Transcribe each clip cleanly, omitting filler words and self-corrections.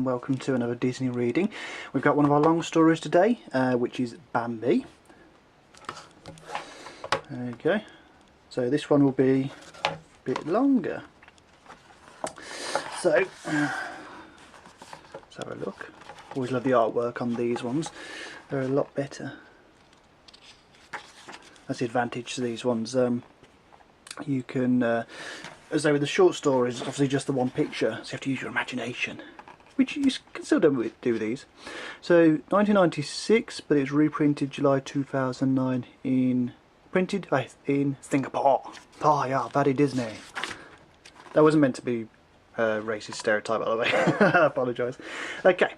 Welcome to another Disney reading. We've got one of our long stories today, which is Bambi. Okay, so this one will be a bit longer. So, let's have a look. Always love the artwork on these ones. They're a lot better. That's the advantage to these ones. You can, as though with the short stories, it's obviously just the one picture, so you have to use your imagination. Which you can still do these. So 1996, but it's reprinted July 2009 printed in Singapore. Oh yeah, very Disney. That wasn't meant to be a racist stereotype, by the way. I apologise. Okay,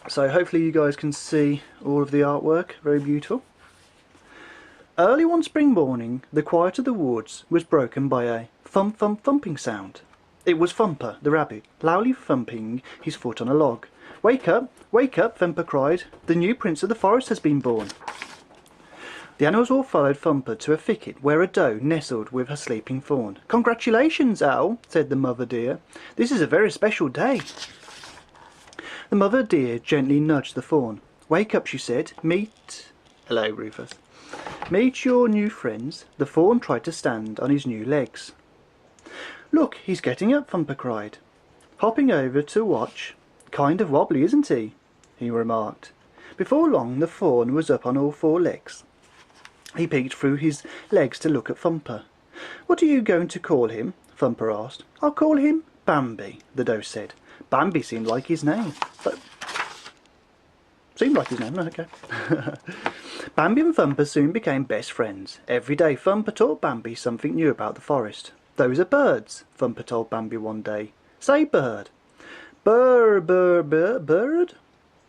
so hopefully you guys can see all of the artwork. Very beautiful. Early one spring morning, the quiet of the woods was broken by a thump thump thumping sound. It was Thumper, the rabbit, loudly thumping his foot on a log. Wake up, Thumper cried. The new prince of the forest has been born. The animals all followed Thumper to a thicket where a doe nestled with her sleeping fawn. Congratulations, Owl, said the mother deer. This is a very special day. The mother deer gently nudged the fawn. Wake up, she said. Hello, Rufus. Meet your new friends. The fawn tried to stand on his new legs. Look, he's getting up, Thumper cried. Hopping over to watch. Kind of wobbly, isn't he? He remarked. Before long, the fawn was up on all four legs. He peeked through his legs to look at Thumper. What are you going to call him? Thumper asked. I'll call him Bambi, the doe said. Bambi seemed like his name. Okay. Bambi and Thumper soon became best friends. Every day Thumper taught Bambi something new about the forest. Those are birds, Thumper told Bambi one day. Say bird. Bird?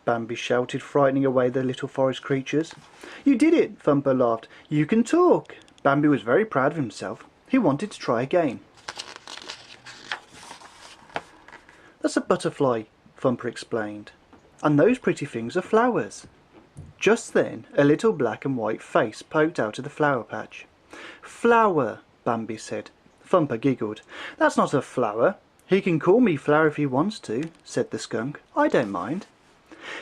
Bambi shouted, frightening away the little forest creatures. You did it, Thumper laughed. You can talk. Bambi was very proud of himself. He wanted to try again. That's a butterfly, Thumper explained. And those pretty things are flowers. Just then, a little black and white face poked out of the flower patch. Flower, Bambi said. Thumper giggled. That's not a flower. He can call me Flower if he wants to, said the skunk. I don't mind.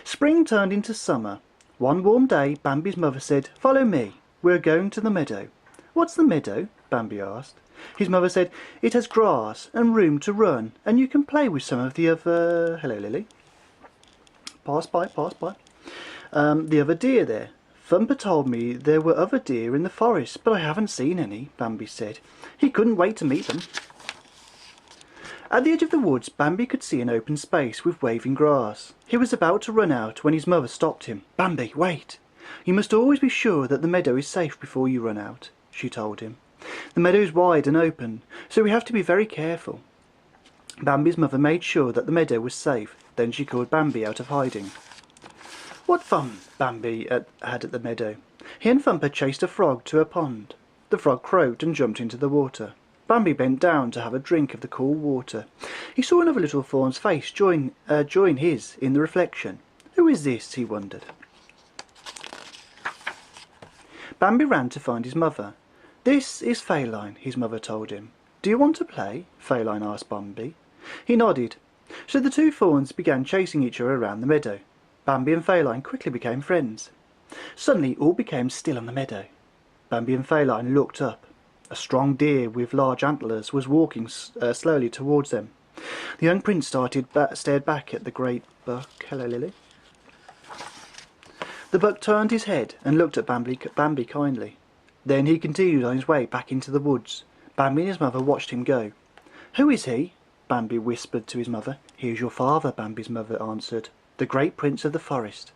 Spring turned into summer. One warm day, Bambi's mother said, Follow me. We're going to the meadow. What's the meadow? Bambi asked. His mother said, It has grass and room to run, and you can play with some of the other... Hello, Lily. Pass by. The other deer there. Thumper told me there were other deer in the forest, but I haven't seen any, Bambi said. He couldn't wait to meet them. At the edge of the woods, Bambi could see an open space with waving grass. He was about to run out when his mother stopped him. Bambi, wait. You must always be sure that the meadow is safe before you run out, she told him. The meadow is wide and open, so we have to be very careful. Bambi's mother made sure that the meadow was safe. Then she called Bambi out of hiding. What fun Bambi had at the meadow. He and Thumper chased a frog to a pond. The frog croaked and jumped into the water. Bambi bent down to have a drink of the cool water. He saw another little fawn's face join his in the reflection. Who is this? He wondered. Bambi ran to find his mother. This is Feline, his mother told him. Do you want to play? Feline asked Bambi. He nodded. So the two fawns began chasing each other around the meadow. Bambi and Feline quickly became friends. Suddenly all became still on the meadow. Bambi and Feline looked up. A strong deer with large antlers was walking slowly towards them. The young prince stared back at the great buck. Hello, Lily. The buck turned his head and looked at Bambi kindly. Then he continued on his way back into the woods. Bambi and his mother watched him go. Who is he? Bambi whispered to his mother. He is your father, Bambi's mother answered. The great prince of the forest.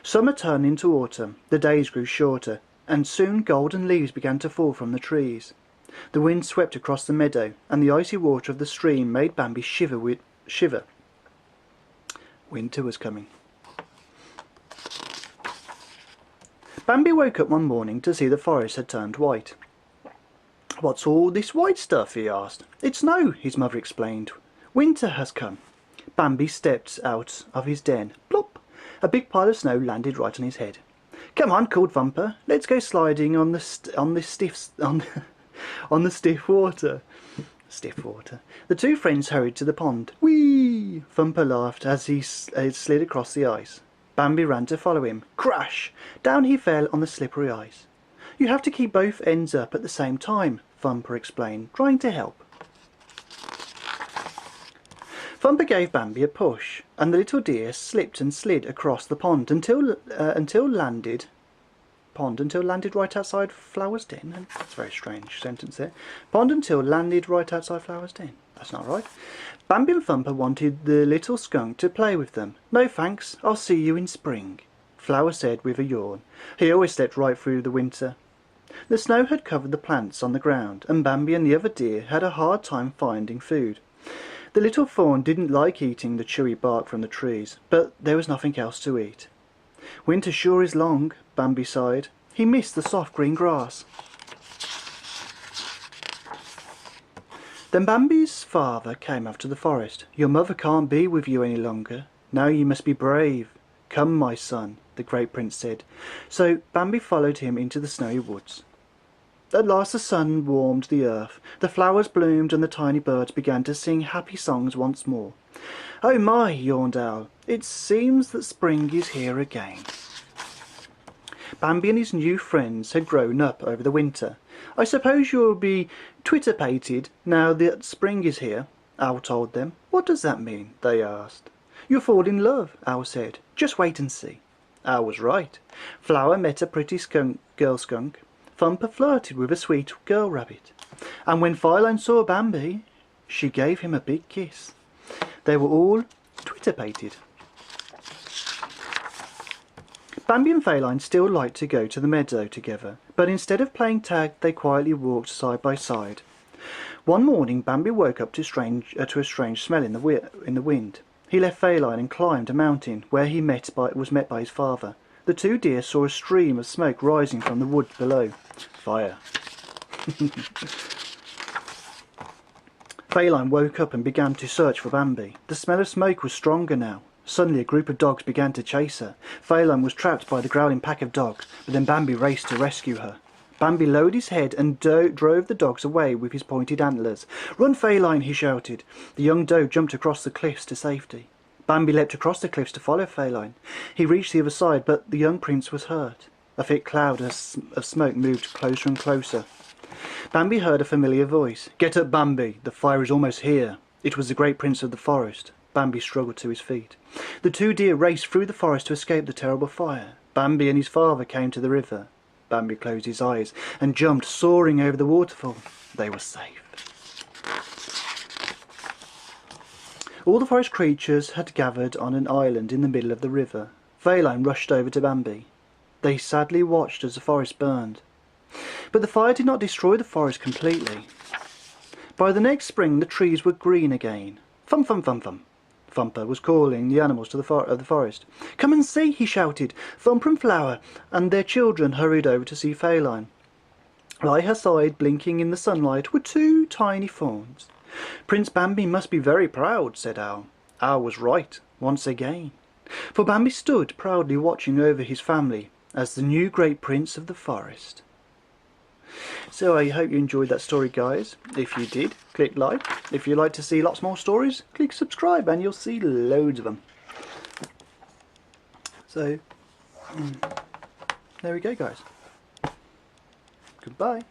Summer turned into autumn. The days grew shorter, and soon golden leaves began to fall from the trees. The wind swept across the meadow, and the icy water of the stream made Bambi shiver. Winter was coming. Bambi woke up one morning to see the forest had turned white. What's all this white stuff? He asked. It's snow, his mother explained. Winter has come. Bambi stepped out of his den. Plop! A big pile of snow landed right on his head. Come on, called Thumper. Let's go sliding on the stiff water. Stiff water. The two friends hurried to the pond. Whee! Thumper laughed as he slid across the ice. Bambi ran to follow him. Crash! Down he fell on the slippery ice. You have to keep both ends up at the same time, Thumper explained, trying to help. Thumper gave Bambi a push, and the little deer slipped and slid across the pond until landed right outside Flower's Den. That's a very strange sentence there. Pond until landed right outside Flower's Den. That's not right. Bambi and Thumper wanted the little skunk to play with them. No thanks, I'll see you in spring, Flower said with a yawn. He always slept right through the winter. The snow had covered the plants on the ground, and Bambi and the other deer had a hard time finding food. The little fawn didn't like eating the chewy bark from the trees, but there was nothing else to eat. Winter sure is long, Bambi sighed. He missed the soft green grass. Then Bambi's father came up to the forest. Your mother can't be with you any longer. Now you must be brave. Come, my son, the great prince said. So Bambi followed him into the snowy woods. At last the sun warmed the earth, the flowers bloomed and the tiny birds began to sing happy songs once more. Oh my, yawned Owl, it seems that spring is here again. Bambi and his new friends had grown up over the winter. I suppose you'll be twitterpated now that spring is here, Owl told them. What does that mean? They asked. You'll fall in love, Owl said. Just wait and see. Owl was right. Flower met a pretty girl skunk. Thumper flirted with a sweet girl rabbit. And when Fireline saw Bambi, she gave him a big kiss. They were all twitterpated. Bambi and Feline still liked to go to the meadow together, but instead of playing tag, they quietly walked side by side. One morning, Bambi woke up to a strange smell in the wind. He left Feline and climbed a mountain, where he was met by his father. The two deer saw a stream of smoke rising from the wood below. Fire. Feline woke up and began to search for Bambi. The smell of smoke was stronger now. Suddenly a group of dogs began to chase her. Feline was trapped by the growling pack of dogs, but then Bambi raced to rescue her. Bambi lowered his head and drove the dogs away with his pointed antlers. Run, Feline, he shouted. The young doe jumped across the cliffs to safety. Bambi leapt across the cliffs to follow Feline. He reached the other side, but the young prince was hurt. A thick cloud of smoke moved closer and closer. Bambi heard a familiar voice. Get up, Bambi, the fire is almost here. It was the great prince of the forest. Bambi struggled to his feet. The two deer raced through the forest to escape the terrible fire. Bambi and his father came to the river. Bambi closed his eyes and jumped, soaring over the waterfall. They were safe. All the forest creatures had gathered on an island in the middle of the river. Feline rushed over to Bambi. They sadly watched as the forest burned. But the fire did not destroy the forest completely. By the next spring the trees were green again. Thump, thump, thump, thump. Thumper was calling the animals to the forest. Come and see, he shouted. Thumper and Flower and their children hurried over to see Feline. By her side, blinking in the sunlight, were two tiny fawns. Prince Bambi must be very proud, said Owl. Owl was right, once again. For Bambi stood proudly watching over his family as the new great prince of the forest. So I hope you enjoyed that story, guys. If you did, click like. If you'd like to see lots more stories, click subscribe and you'll see loads of them. So, there we go, guys. Goodbye.